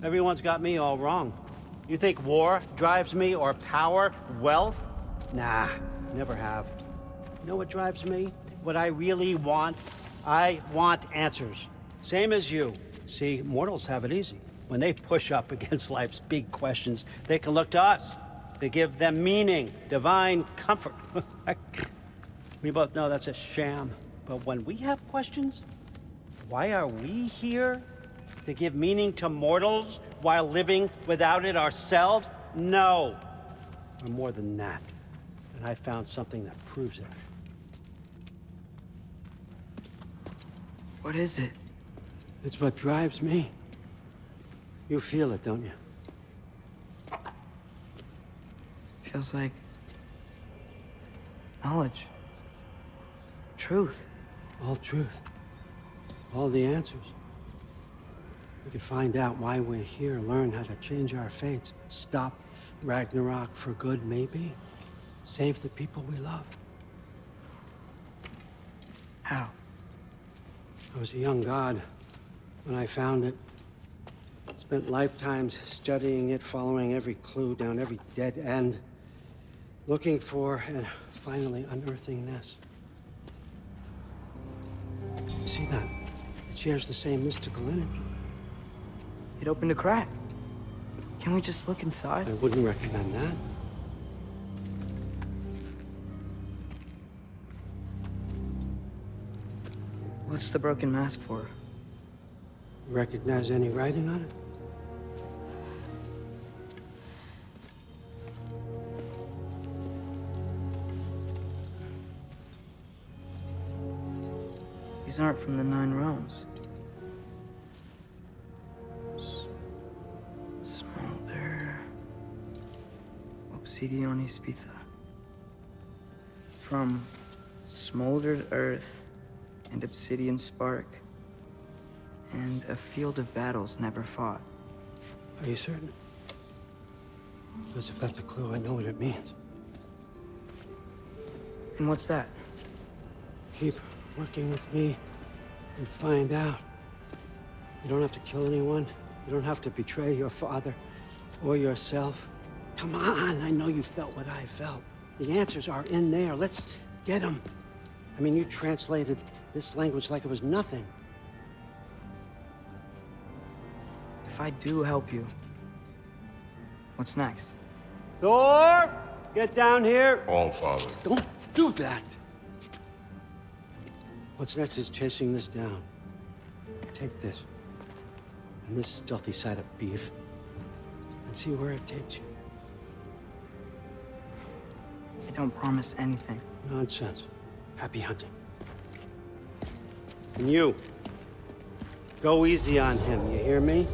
Everyone's got me all wrong. You think war drives me, or power, wealth? Nah, never have. You know what drives me? What I really want? I want answers. Same as you. See, mortals have it easy. When they push up against life's big questions, they can look to us. They give them meaning, divine comfort. We both know that's a sham. But when we have questions, why are we here? To give meaning to mortals while living without it ourselves? No. We're more than that. And I found something that proves it. What is it? It's what drives me. You feel it, don't you? Feels like knowledge. Truth. All truth. All the answers. We could find out why we're here, learn how to change our fates, stop Ragnarok for good, maybe. Save the people we love. How? I was a young god when I found it. Spent lifetimes studying it, following every clue down every dead end, looking for and finally unearthing this. See that? It shares the same mystical energy. It opened a crack. Can we just look inside? I wouldn't recommend that. What's the broken mask for? Recognize any writing on it? These aren't from the Nine Realms. Smolder. Obsidion Ispitha. From smoldered earth and obsidian spark, and a field of battles never fought. Are you certain? Because if that's a clue, I know what it means. And what's that? Keep working with me and find out. You don't have to kill anyone. You don't have to betray your father or yourself. Come on, I know you felt what I felt. The answers are in there. Let's get them. I mean, you translated this language like it was nothing. If I do help you, what's next? Thor, get down here. All, Father. Don't do that. What's next is chasing this down. Take this and this stealthy side of beef and see where it takes you. I don't promise anything. Nonsense. Happy hunting. And you, go easy on him, you hear me?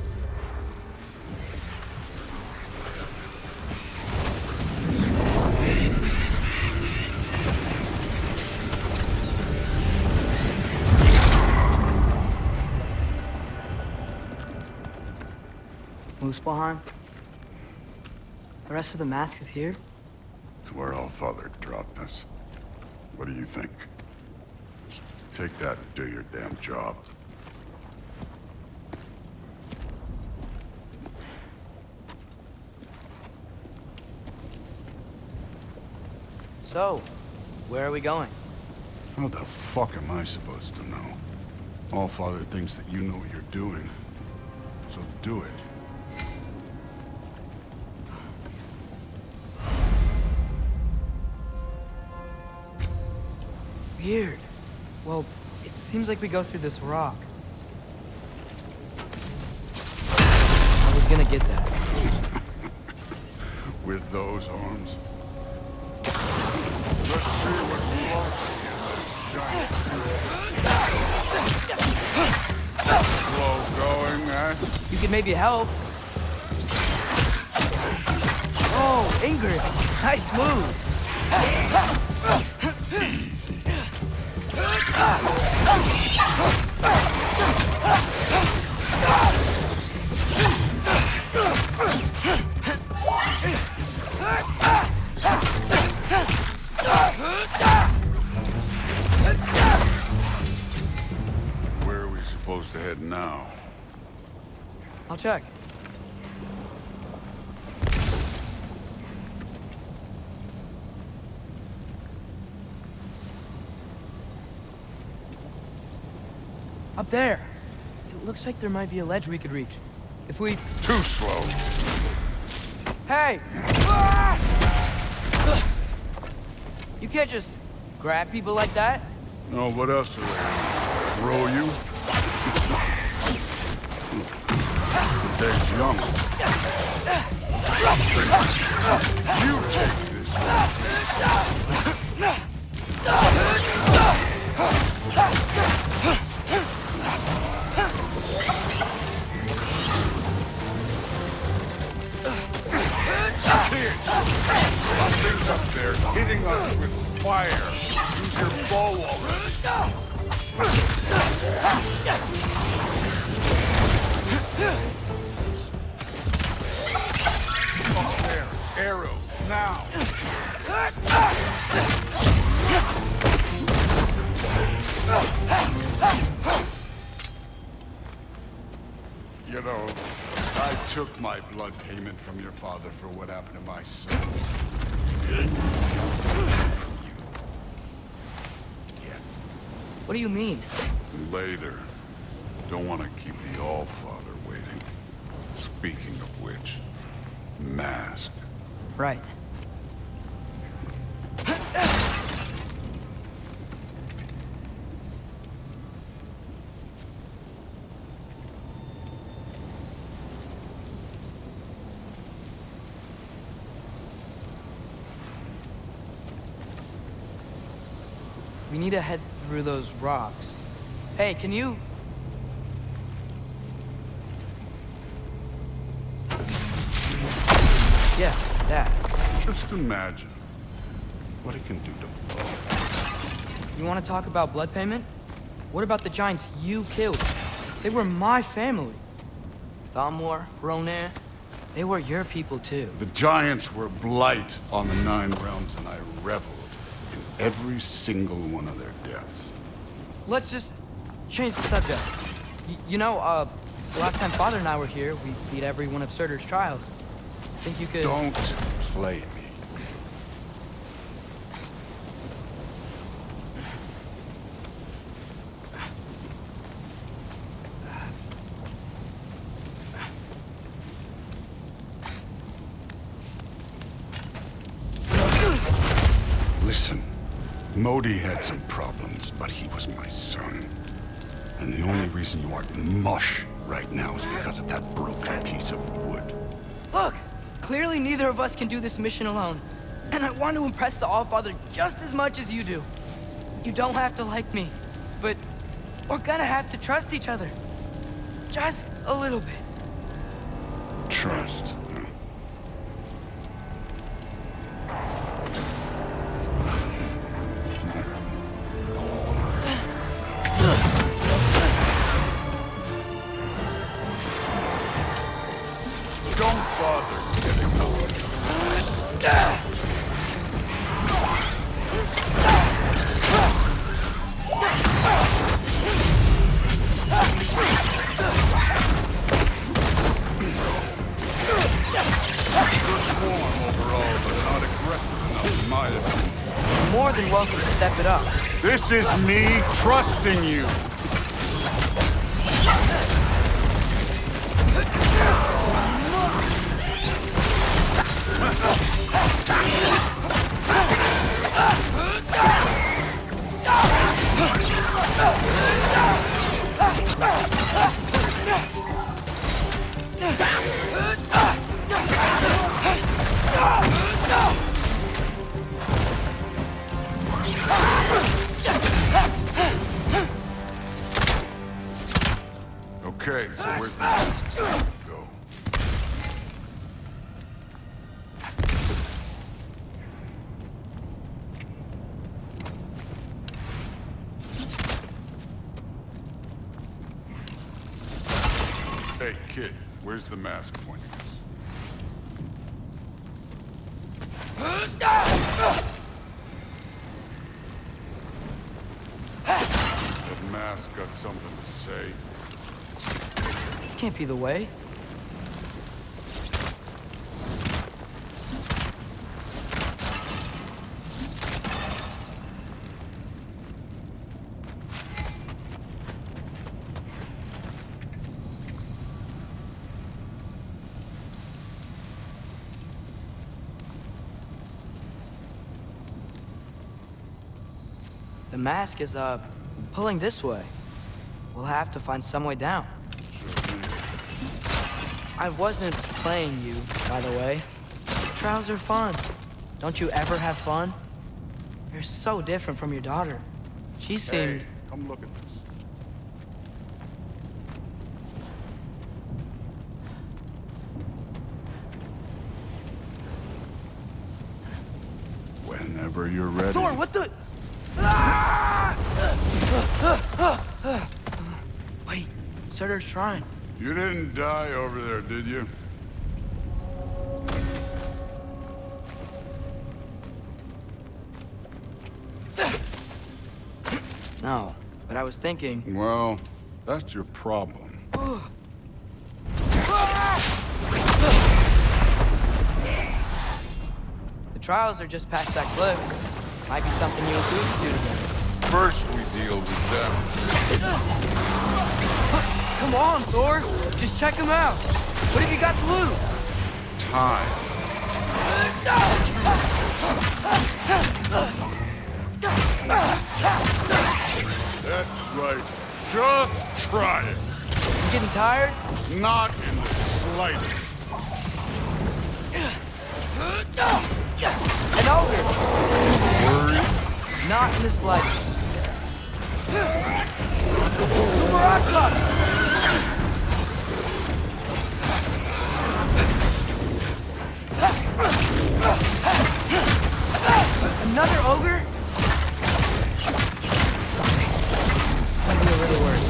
Muspelheim? The rest of the mask is here? It's where All Father dropped us. What do you think? Just take that and do your damn job. So, where are we going? How the fuck am I supposed to know? All Father thinks that you know what you're doing. So do it. Weird. Well, it seems like we go through this rock. I was gonna get that. With those arms. Let's see what's slow going, eh? You could maybe help. Oh, Ingrid! Nice move! Where are we supposed to head now? I'll check. Up there. It looks like there might be a ledge we could reach. If we... Too slow. Hey! Ah! You can't just grab people like that. No, what else are they? Throw you? The day's young. You take this. Something's up there hitting us with fire. Use your bow already. Up there. Arrow. Now. You know, I took my blood payment from your father for what happened to my son. What do you mean? Later. Don't want to keep the All-Father waiting. Speaking of which, mask. Right. We need to head through those rocks. Hey, can you... Yeah, that. Just imagine what it can do to blood. You want to talk about blood payment? What about the giants you killed? They were my family. Thamor, Ronan, they were your people too. The giants were blight on the 9 realms, and I reveled in every single one of their deaths. Let's just change the subject. You know, the last time Father and I were here, we beat every one of Surtur's trials. Think you could... Don't play me. Listen, Modi had some problems, but he was my son. And the only reason you aren't mush right now is because of that broken piece of wood. Look! Clearly neither of us can do this mission alone. And I want to impress the All-Father just as much as you do. You don't have to like me, but we're gonna have to trust each other. Just a little bit. Trust. Don't bother getting up. Overall, but not aggressive enough, in my opinion. You're more than welcome to step it up. This is me trusting you. Okay, so where's the next go? Hey, kid, where's the mask pointing us? That mask got something to say. This can't be the way. The mask is, pulling this way. We'll have to find some way down. I wasn't playing you, by the way. Trials are fun. Don't you ever have fun? You're so different from your daughter. She seemed... Hey, come look at this. Whenever you're ready. Thor, what the... Wait, Surtur's shrine. You didn't die over there, did you? No, but I was thinking... Well, that's your problem. The trials are just past that cliff. Might be something you and Sue can do together. First we deal with them. Come on, Thor. Just check them out. What have you got to lose? Time. That's right. Just try it. You getting tired? Not in the slightest. An ogre. Worry? Not in the slightest. Baraka! Another ogre? That'd be really worse.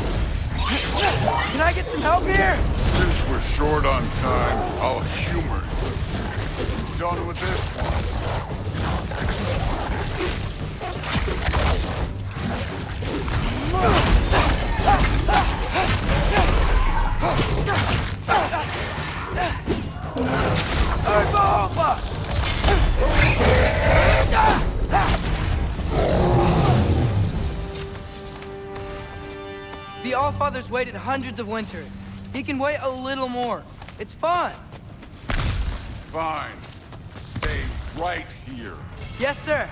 Can I get some help here? Since we're short on time, I'll humor you. Done with this one. The Allfather's waited hundreds of winters. He can wait a little more. It's fun. Fine. Stay right here. Yes, sir.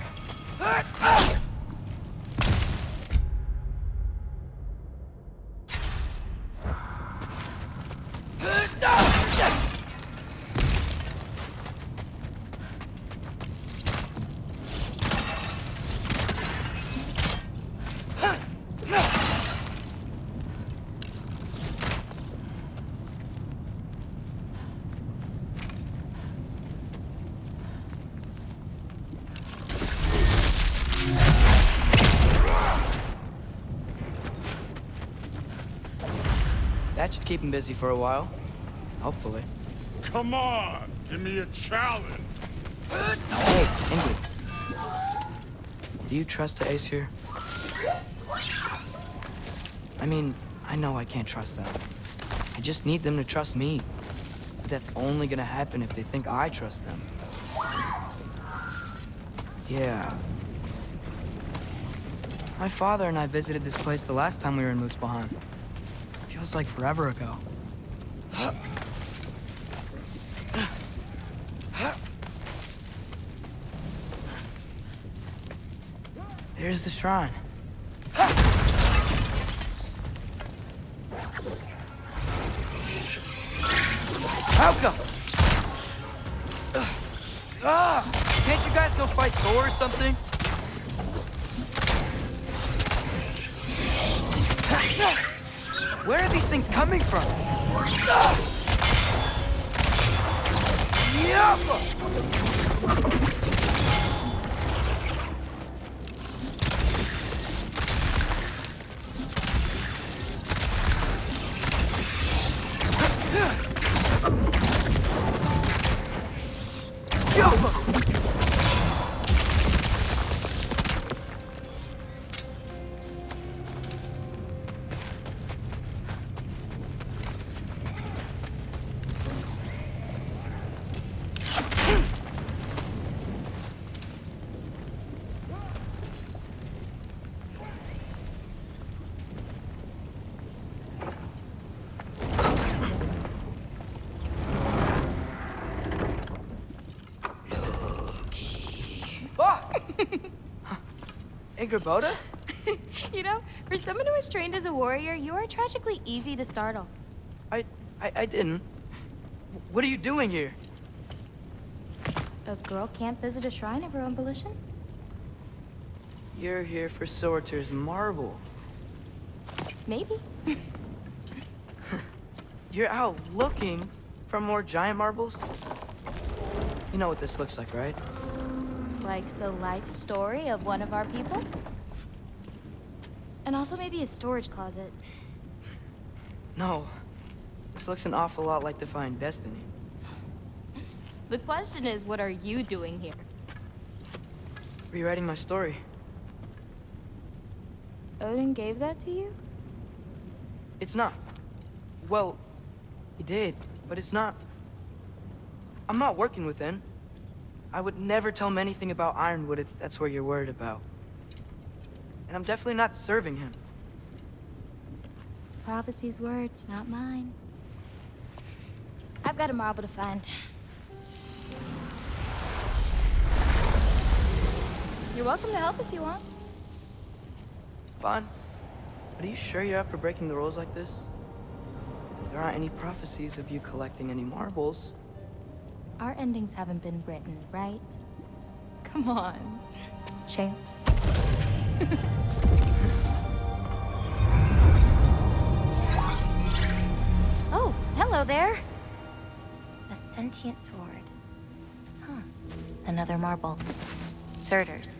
That should keep him busy for a while. Hopefully. Come on, give me a challenge. Hey, Ingrid. Do you trust the Ace here? I mean, I know I can't trust them. I just need them to trust me. But that's only gonna happen if they think I trust them. Yeah. My father and I visited this place the last time we were in Muspelheim. Feels like forever ago. There's the shrine. How come? Can't you guys go fight Thor or something? Where are these things coming from? Ingrid Boda? You know, for someone who was trained as a warrior, you are tragically easy to startle. I didn't. What are you doing here? A girl can't visit a shrine of her own volition? You're here for Sorter's marble. Maybe. You're out looking for more giant marbles? You know what this looks like, right? Like the life story of one of our people? And also maybe a storage closet. No. This looks an awful lot like Defying Destiny. The question is, what are you doing here? Rewriting my story. Odin gave that to you? It's not. Well, he did, but it's not. I'm not working with him. I would never tell him anything about Ironwood if that's what you're worried about. And I'm definitely not serving him. It's prophecy's words, not mine. I've got a marble to find. You're welcome to help if you want. Fine. But are you sure you're up for breaking the rules like this? There aren't any prophecies of you collecting any marbles. Our endings haven't been written, right? Come on, champ. Oh, hello there. A sentient sword. Huh. Another marble. Surtur's.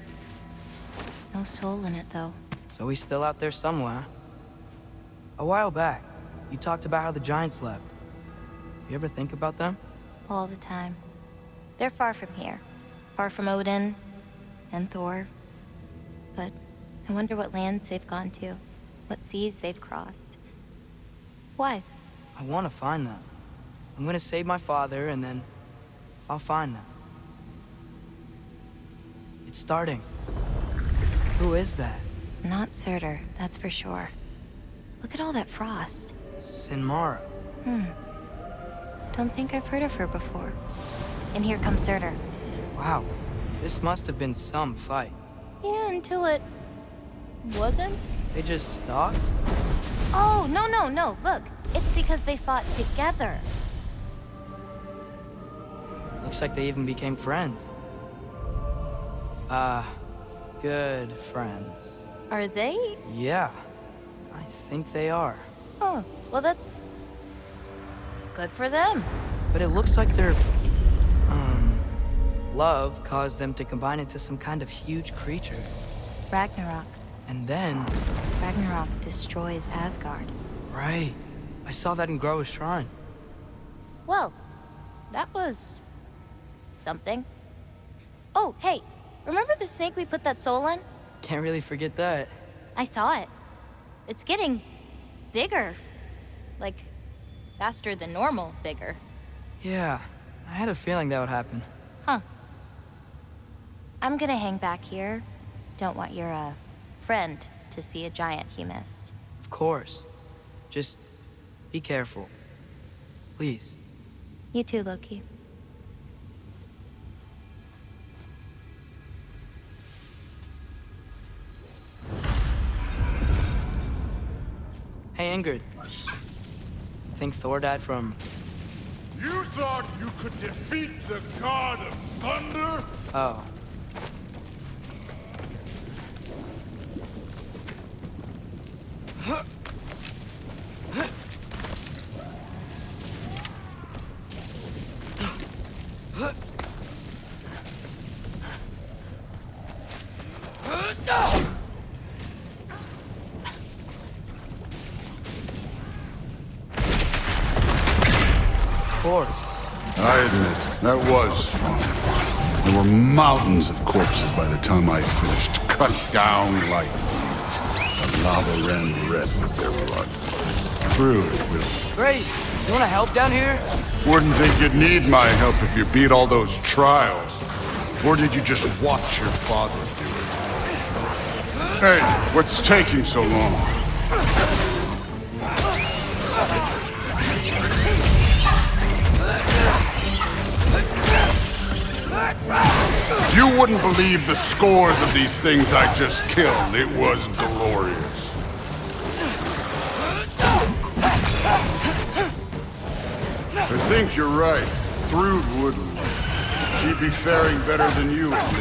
No soul in it, though. So he's still out there somewhere. A while back, you talked about how the giants left. You ever think about them? All the time. They're far from here. Far from Odin and Thor. But I wonder what lands they've gone to. What seas they've crossed. Why? I want to find them. I'm gonna save my father, and then I'll find them. It's starting. Who is that? Not Surtur, that's for sure. Look at all that frost. Sinmara. Don't think I've heard of her before. And here comes Surtur. Wow. This must have been some fight. Yeah, until it... wasn't? They just stalked? Oh, no. Look, it's because they fought together. Looks like they even became friends. Good friends. Are they? Yeah, I think they are. Oh, well that's... good for them. But it looks like their, love caused them to combine into some kind of huge creature. Ragnarok. And then... Ragnarok destroys Asgard. Right. I saw that in Groa's shrine. Well, that was... something. Oh, hey, remember the snake we put that soul in? Can't really forget that. I saw it. It's getting... bigger. Like, faster than normal bigger. Yeah, I had a feeling that would happen. Huh. I'm gonna hang back here. Don't want your, friend to see a giant he missed. Of course. Just be careful. Please. You too, Loki. Hey, Ingrid. Think Thor died from... You thought you could defeat the god of thunder? Oh. I admit, that was fun. There were mountains of corpses by the time I finished, cut down like weeds. The lava ran red with their blood. Through it will. Great! You wanna help down here? Wouldn't think you'd need my help if you beat all those trials. Or did you just watch your father do it? Hey, what's taking so long? You wouldn't believe the scores of these things I just killed. It was glorious. think you're right. Thrud wouldn't. She'd be faring better than you, at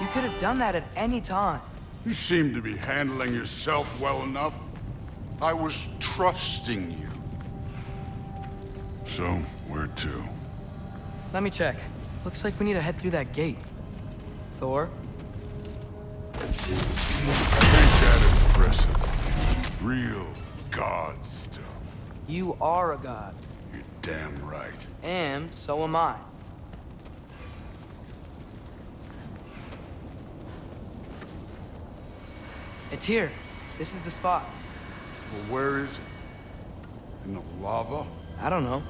You could have done that at any time. You seem to be handling yourself well enough. I was trusting you. So, where to? Let me check. Looks like we need to head through that gate. Thor? Ain't that impressive? Real god stuff. You are a god. You're damn right. And so am I. It's here. This is the spot. Well, where is it? In the lava? I don't know.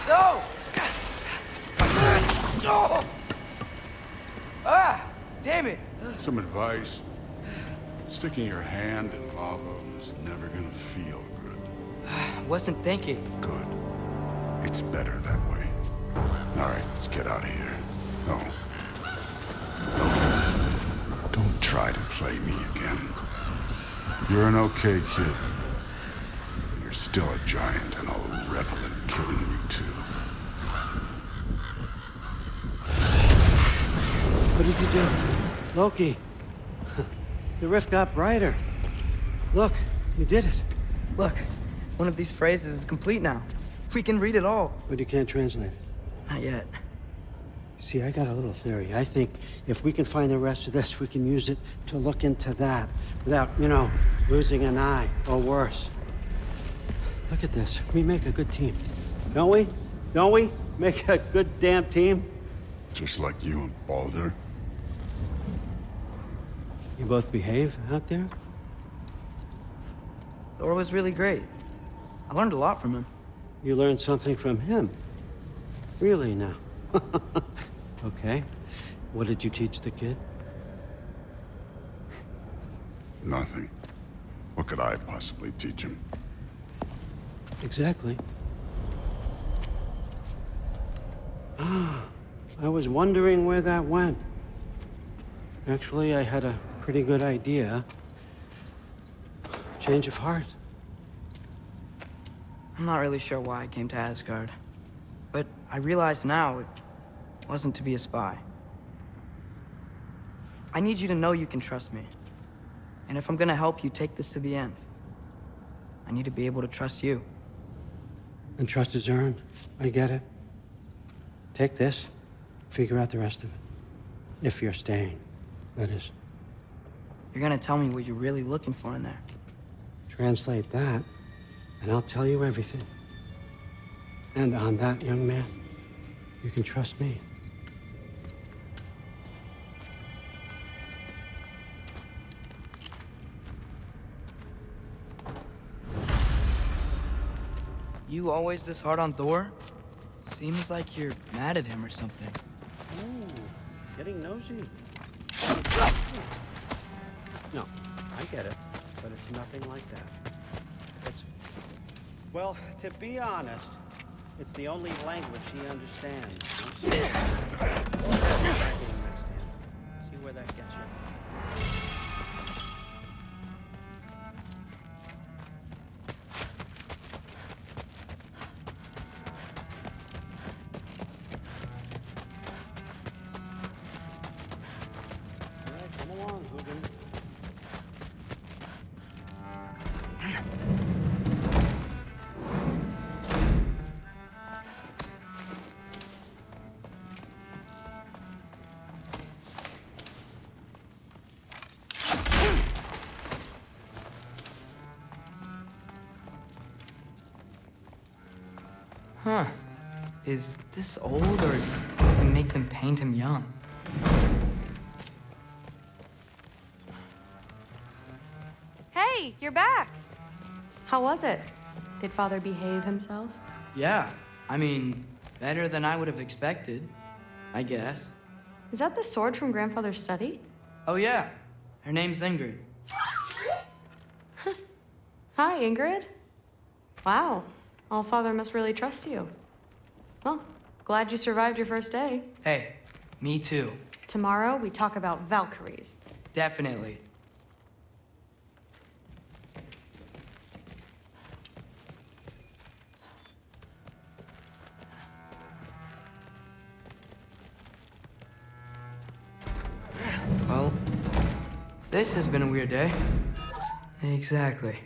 No! Ah! Damn it! Some advice. Sticking your hand in lava is never gonna feel good. Wasn't thinking. Good. It's better that way. All right, let's get out of here. Oh. Don't try to play me again. You're an okay kid. You're still a giant, and I'll revel in killing you too. What did you do? Loki. The rift got brighter. Look, you did it. Look, one of these phrases is complete now. We can read it all. But you can't translate it. Not yet. See, I got a little theory. I think if we can find the rest of this, we can use it to look into that without, losing an eye or worse. Look at this. We make a good team. Don't we? Don't we? Make a good damn team? Just like you and Baldur. You both behave out there? Thor was really great. I learned a lot from him. You learned something from him? Really now? Okay. What did you teach the kid? Nothing. What could I possibly teach him? Exactly. I was wondering where that went. Actually, I had a pretty good idea. Change of heart. I'm not really sure why I came to Asgard. But I realize now it wasn't to be a spy. I need you to know you can trust me. And if I'm gonna help you take this to the end, I need to be able to trust you. And trust is earned. I get it. Take this, figure out the rest of it. If you're staying, that is. You're gonna tell me what you're really looking for in there. Translate that, and I'll tell you everything. And on that, young man, you can trust me. You always this hard on Thor? Seems like you're mad at him or something. Ooh, getting nosy. No, I get it, but it's nothing like that. Well, to be honest, it's the only language he understands. See where that gets you. All right, come along, Hogan. Huh. Is this old, or does he make them paint him young? Hey, you're back! How was it? Did Father behave himself? Yeah, I mean, better than I would have expected, I guess. Is that the sword from Grandfather's study? Oh yeah, her name's Ingrid. Hi, Ingrid. Wow, All-Father must really trust you. Well, glad you survived your first day. Hey, me too. Tomorrow, we talk about Valkyries. Definitely. Well, this has been a weird day. Exactly.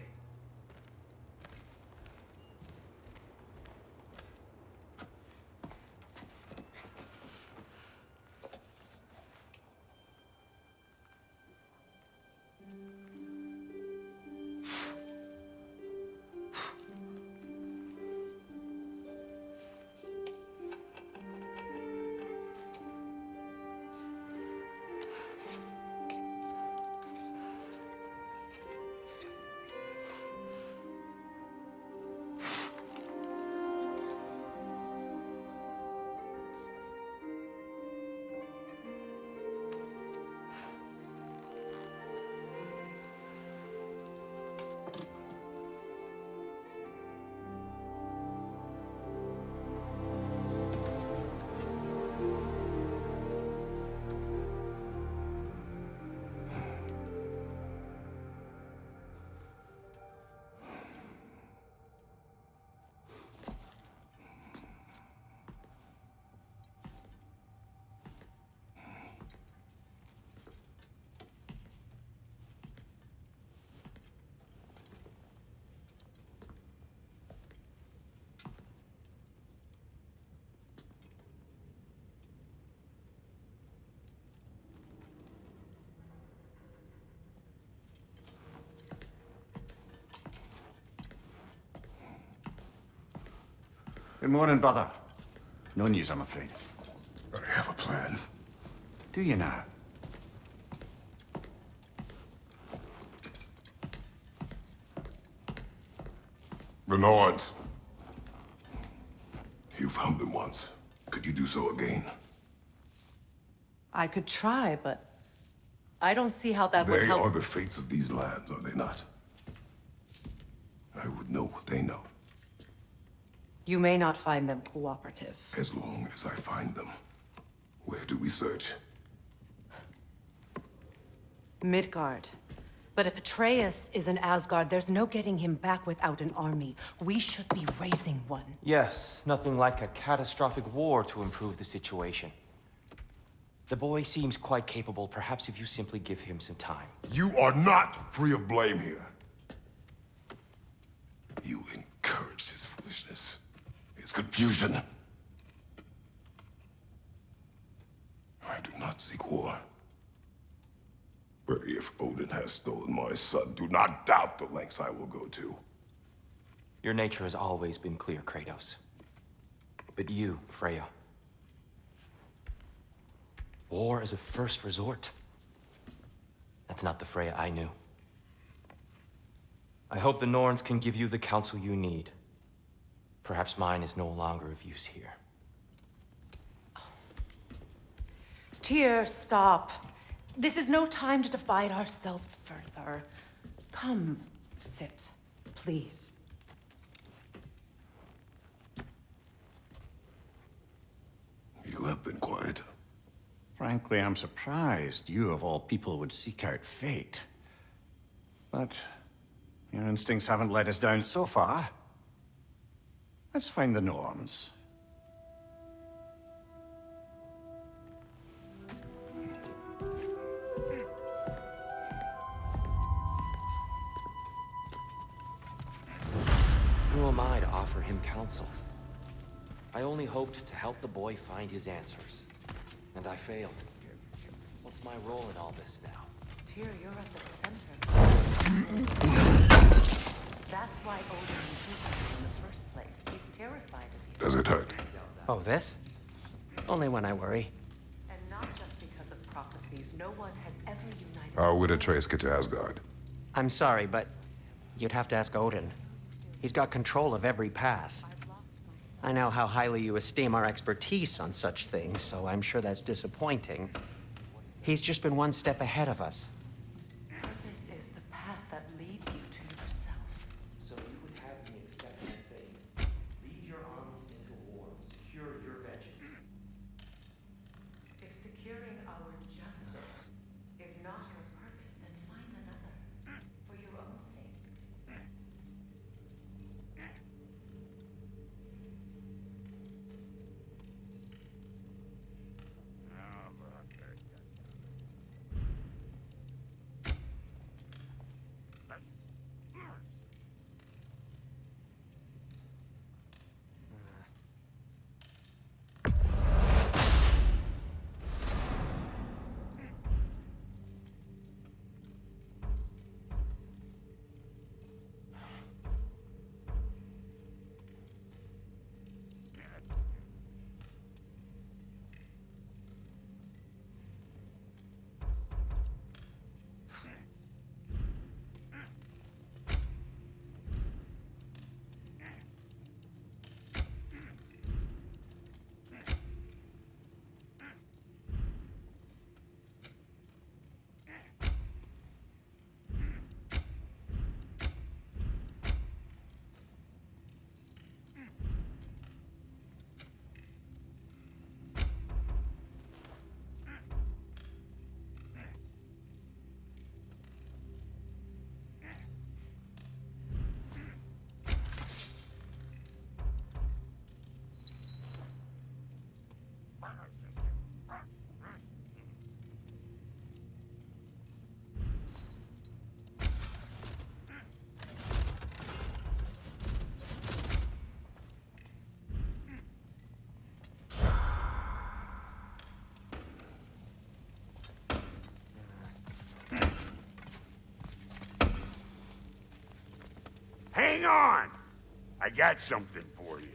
Good morning, brother. No news, I'm afraid. I have a plan. Do you now? The Norns. You found them once. Could you do so again? I could try, but I don't see how that would They help. are the fates of these lands, are they not? I would know what they know, You may not find them cooperative. as long as I find them. Where do we search? Midgard. But if Atreus is in Asgard, there's no getting him back without an army. We should be raising one. Yes, nothing like a catastrophic war to improve the situation. The boy seems quite capable. Perhaps if you simply give him some time. You are not free of blame here. You encouraged his foolishness, his confusion. I do not seek war. But if Odin has stolen my son, do not doubt the lengths I will go to. Your nature has always been clear, Kratos. But you, Freya. War is a first resort. That's not the Freya I knew. I hope the Norns can give you the counsel you need. Perhaps mine is no longer of use here. Tyr, stop. This is no time to divide ourselves further. Come, sit, please. You have been quiet. Frankly, I'm surprised you, of all people, would seek out fate. But your instincts haven't let us down so far. Let's find the Norns. Who am I to offer him counsel? I only hoped to help the boy find his answers. And I failed. What's my role in all this now? Tyr, you're at the center. That's why Odin imprisoned you in the first place. He's terrified of you. Does it hurt? Oh, this? Only when I worry. And not just because of prophecies, no one has ever united. How would Atreus get to Asgard? I'm sorry, but you'd have to ask Odin. He's got control of every path. I know how highly you esteem our expertise on such things, so I'm sure that's disappointing. He's just been one step ahead of us. Purpose is the path that leads you to yourself. So you would have me accept my fate, lead your armies into war, secure your vengeance. If securing our justice is not your purpose, then find another. For your own sake. Hang on! I got something for you.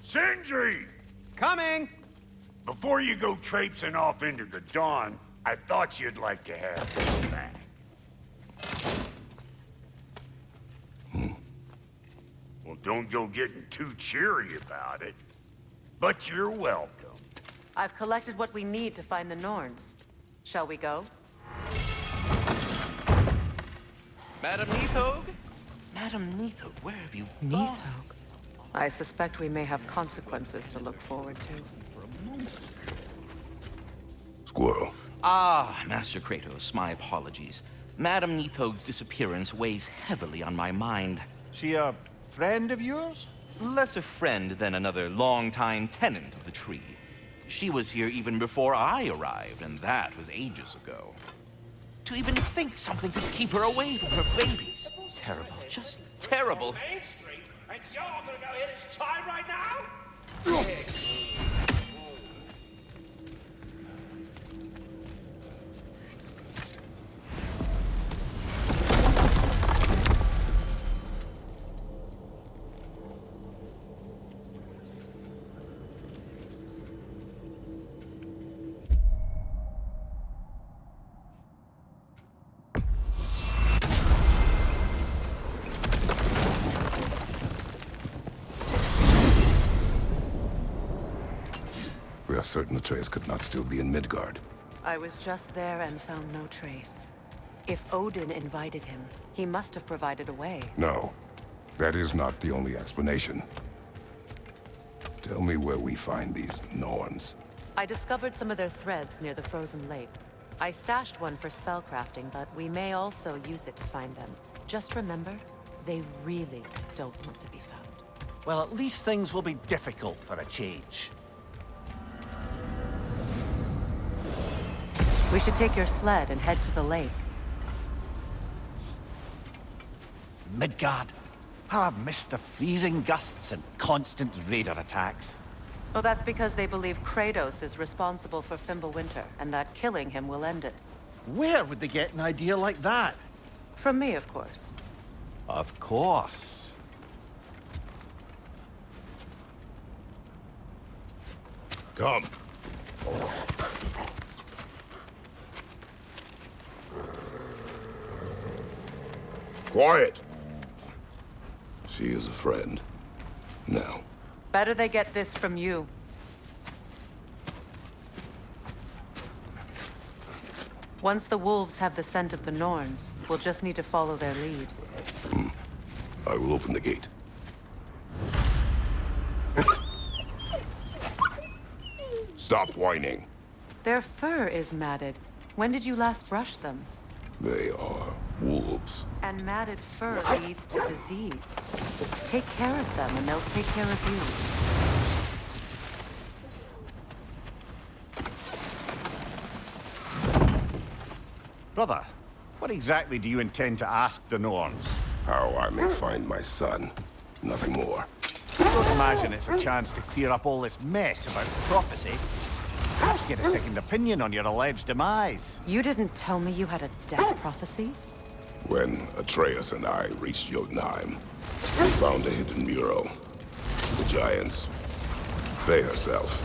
Sindri! Coming! Before you go traipsing off into the dawn, I thought you'd like to have this back. Well, don't go getting too cheery about it. But you're welcome. I've collected what we need to find the Norns. Shall we go? Madam Neathog? Madam Neathog, where have you gone? Neathog? I suspect we may have consequences to look forward to. Squirrel. Ah, Master Kratos, my apologies. Madam Neathog's disappearance weighs heavily on my mind. She a friend of yours? Less a friend than another longtime tenant of the tree. She was here even before I arrived, and that was ages ago. To even think something could keep her away from her babies. Terrible, just terrible. Main Street, and y'all gonna go hit his time right now? We are certain Atreus could not still be in Midgard. I was just there and found no trace. If Odin invited him, he must have provided a way. No, that is not the only explanation. Tell me where we find these Norns. I discovered some of their threads near the frozen lake. I stashed one for spellcrafting, but we may also use it to find them. Just remember, they really don't want to be found. Well, at least things will be difficult for a change. We should take your sled and head to the lake. Midgard. How I've missed the freezing gusts and constant raider attacks. Well, that's because they believe Kratos is responsible for Fimbulwinter, and that killing him will end it. Where would they get an idea like that? From me, of course. Of course. Come. Quiet. She is a friend. Now. Better they get this from you. Once the wolves have the scent of the Norns, we'll just need to follow their lead. I will open the gate. Stop whining. Their fur is matted. When did you last brush them? They are wolves. And matted fur leads to disease. Take care of them and they'll take care of you. Brother, what exactly do you intend to ask the Norns? How I may find my son. Nothing more. Don't imagine it's a chance to clear up all this mess about prophecy. Perhaps get a second opinion on your alleged demise. You didn't tell me you had a death prophecy? When Atreus and I reached Jotunheim, we found a hidden mural. The giants, Faye herself,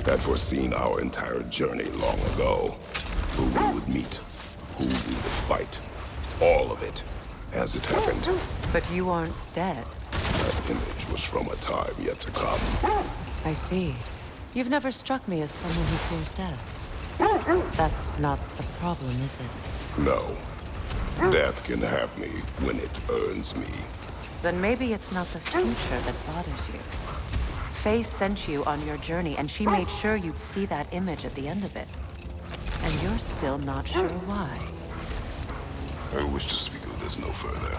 had foreseen our entire journey long ago. Who we would meet, who we would fight. All of it, as it happened. But you aren't dead. That image was from a time yet to come. I see. You've never struck me as someone who fears death. That's not the problem, is it? No. Death can have me when it earns me. Then maybe it's not the future that bothers you. Faye sent you on your journey, and she made sure you'd see that image at the end of it. And you're still not sure why. I wish to speak of this no further.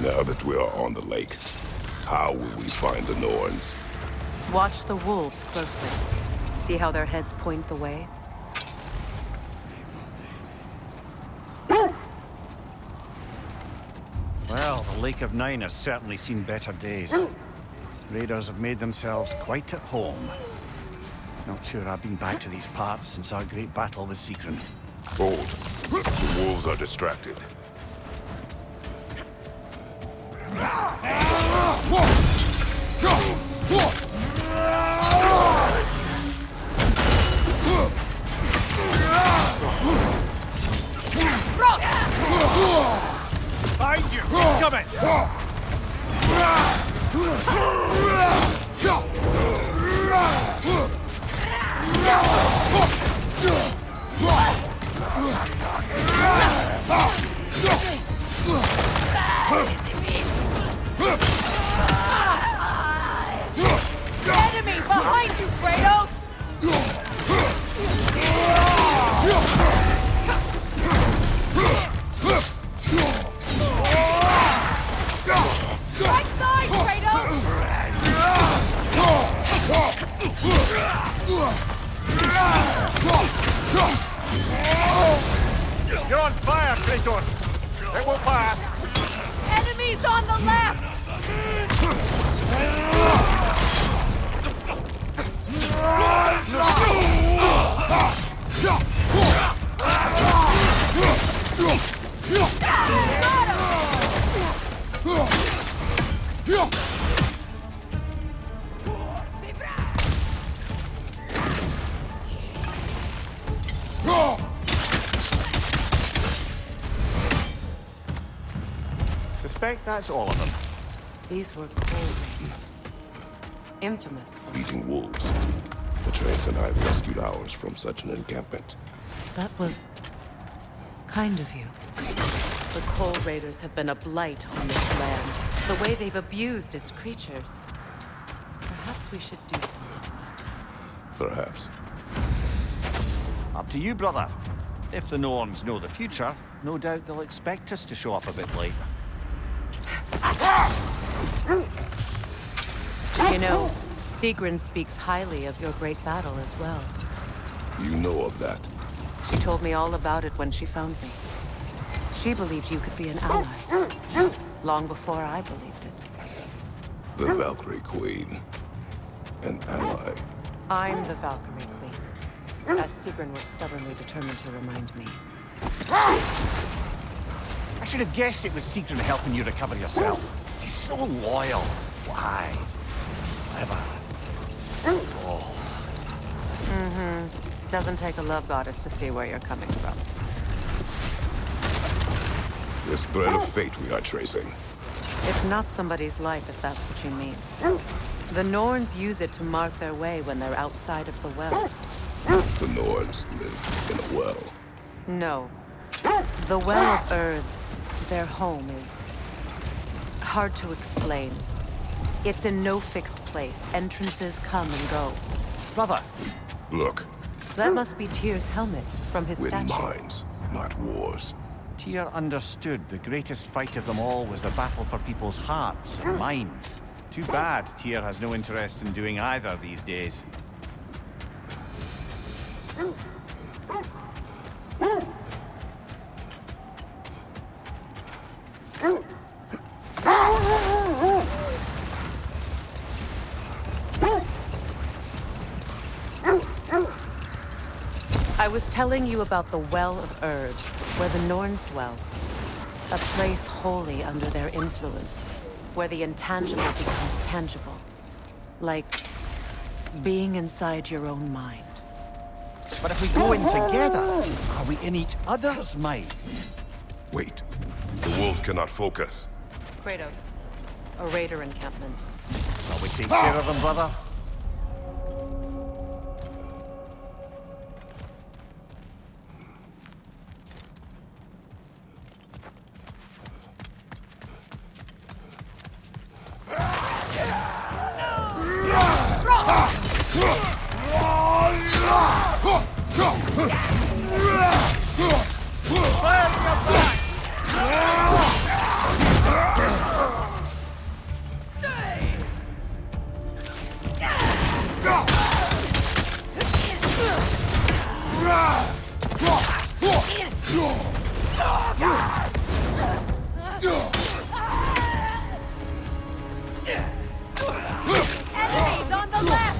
Now that we are on the lake, how will we find the Norns? Watch the wolves closely. See how their heads point the way? Well, the Lake of Nine has certainly seen better days. Raiders have made themselves quite at home. Not sure I've been back to these parts since our great battle with Sigrun. Hold. The wolves are distracted. Behind you! Coming! Enemy behind you, Kratos! Right side, Kratos! You're on fire, Kratos! It will pass! Enemies on the left! Suspect that's all of them. These were cold raiders. Infamous for Eating wolves. Atreus and I rescued ours from such an encampment. That was kind of you. The Coal Raiders have been a blight on this land. The way they've abused its creatures. Perhaps we should do something. Perhaps. Up to you, brother. If the Norns know the future, no doubt they'll expect us to show up a bit late. You know, Sigrun speaks highly of your great battle as well. You know of that. She told me all about it when she found me. She believed you could be an ally. Long before I believed it. The Valkyrie Queen. An ally. I'm the Valkyrie Queen, as Sigrun was stubbornly determined to remind me. I should have guessed it was Sigrun helping you recover yourself. She's so loyal. Why? Clever. Oh. Doesn't take a love goddess to see where you're coming from. This thread of fate we are tracing. It's not somebody's life, if that's what you mean. The Norns use it to mark their way when they're outside of the well. The Norns live in a well. No. The Well of Earth, their home, is hard to explain. It's in no fixed place. Entrances come and go. Brother. Look. That must be Tyr's helmet from his Win statue. minds, not wars. Tyr understood the greatest fight of them all was the battle for people's hearts and minds. Too bad Tyr has no interest in doing either these days. I was telling you about the Well of Herbs, where the Norns dwell. A place wholly under their influence, where the intangible becomes tangible. Like being inside your own mind. But if we go in together, are we in each other's minds? Wait. The wolves cannot focus. Kratos, a raider encampment. Shall we take care of them, brother? Enemies on the left!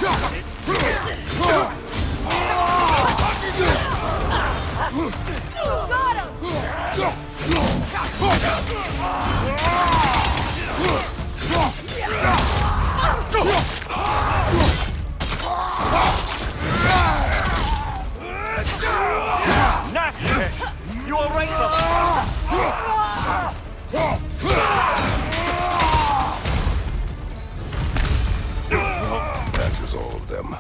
Got him! Nasty! You all right, That is all of them.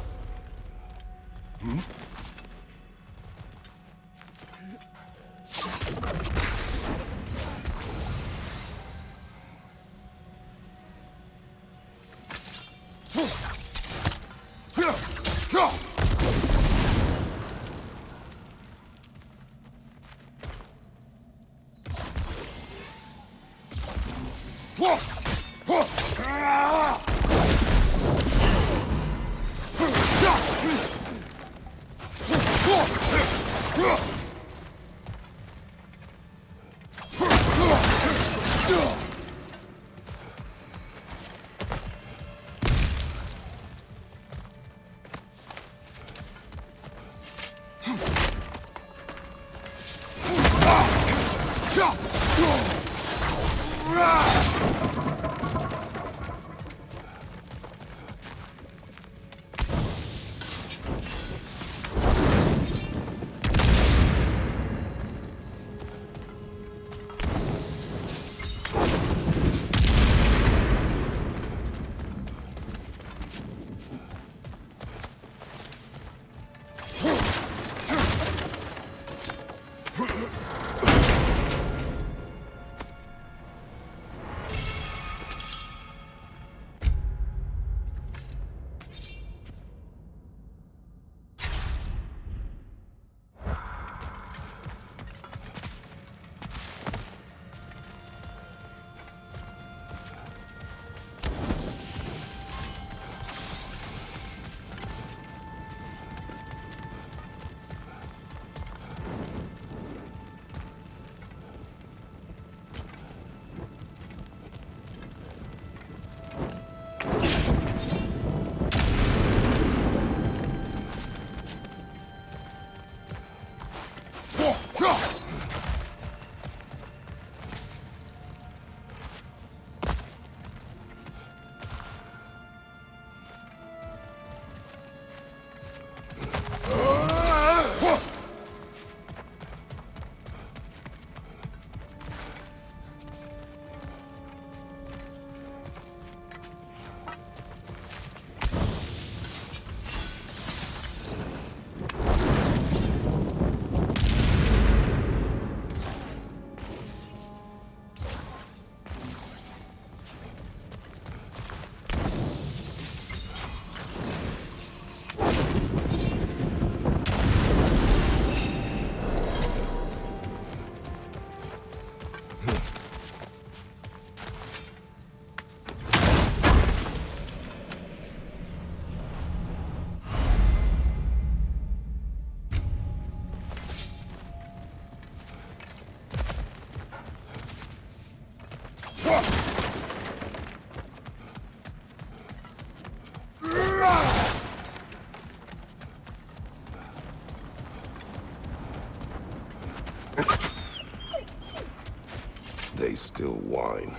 still whine.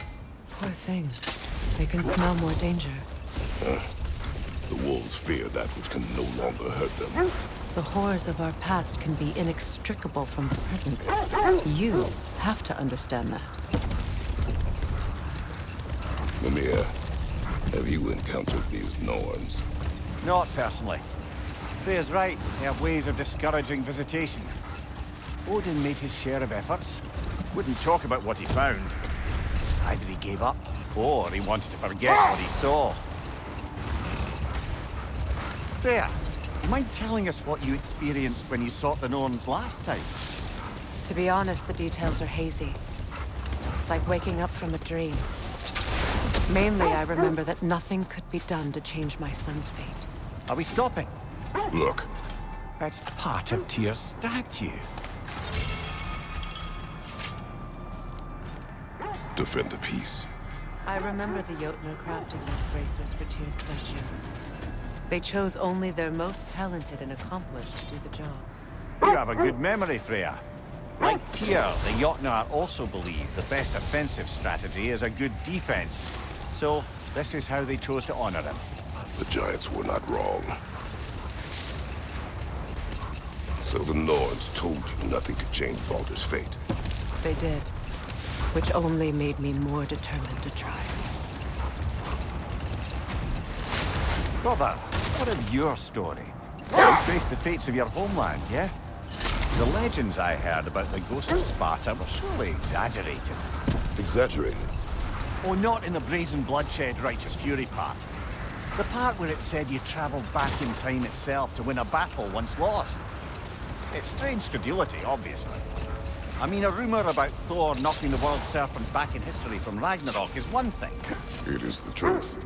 Poor thing. They can smell more danger. The wolves fear that which can no longer hurt them. The horrors of our past can be inextricable from the present. You have to understand that. Mimir, have you encountered these Norns? Not personally. Freya's right. They have ways of discouraging visitation. Odin made his share of efforts. Wouldn't talk about what he found. Either he gave up, or he wanted to forget what he saw. Freya, you mind telling us what you experienced when you sought the Norns last time? To be honest, the details are hazy. Like waking up from a dream. Mainly, I remember that nothing could be done to change my son's fate. Are we stopping? Look. That's part of Tyr's statue. Defend the peace. I remember the Jotnar crafting these bracers for Tyr's statue. They chose only their most talented and accomplished to do the job. You have a good memory, Freya. Like Tyr, the Jotnar also believe the best offensive strategy is a good defense. So, this is how they chose to honor him. The Giants were not wrong. So the Norns told you nothing could change Baldur's fate. They did. Which only made me more determined to try. Brother, what of your story? You traced the fates of your homeland, yeah? The legends I heard about the ghost of Sparta were surely exaggerated. Exaggerated? Oh, not in the brazen bloodshed righteous fury part. The part where it said you traveled back in time itself to win a battle once lost. It's strange credulity, obviously. I mean, a rumor about Thor knocking the world serpent back in history from Ragnarok is one thing. It is the truth.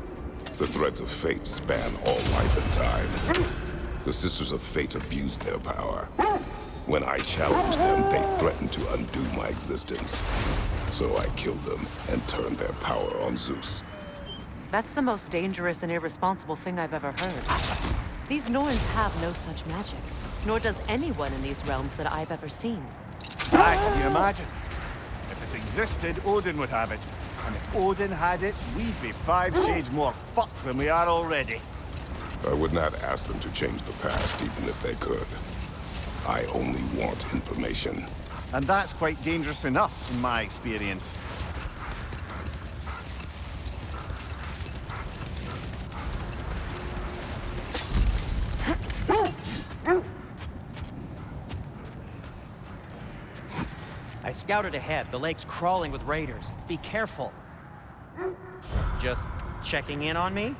The threads of fate span all life and time. The Sisters of Fate abused their power. When I challenged them, they threatened to undo my existence. So I killed them and turned their power on Zeus. That's the most dangerous and irresponsible thing I've ever heard. These Norns have no such magic, nor does anyone in these realms that I've ever seen. Aye, can you imagine? If it existed, Odin would have it. And if Odin had it, we'd be 5 shades more fucked than we are already. I would not ask them to change the past, even if they could. I only want information. And that's quite dangerous enough, in my experience. I scouted ahead. The lake's crawling with raiders. Be careful. Just checking in on me?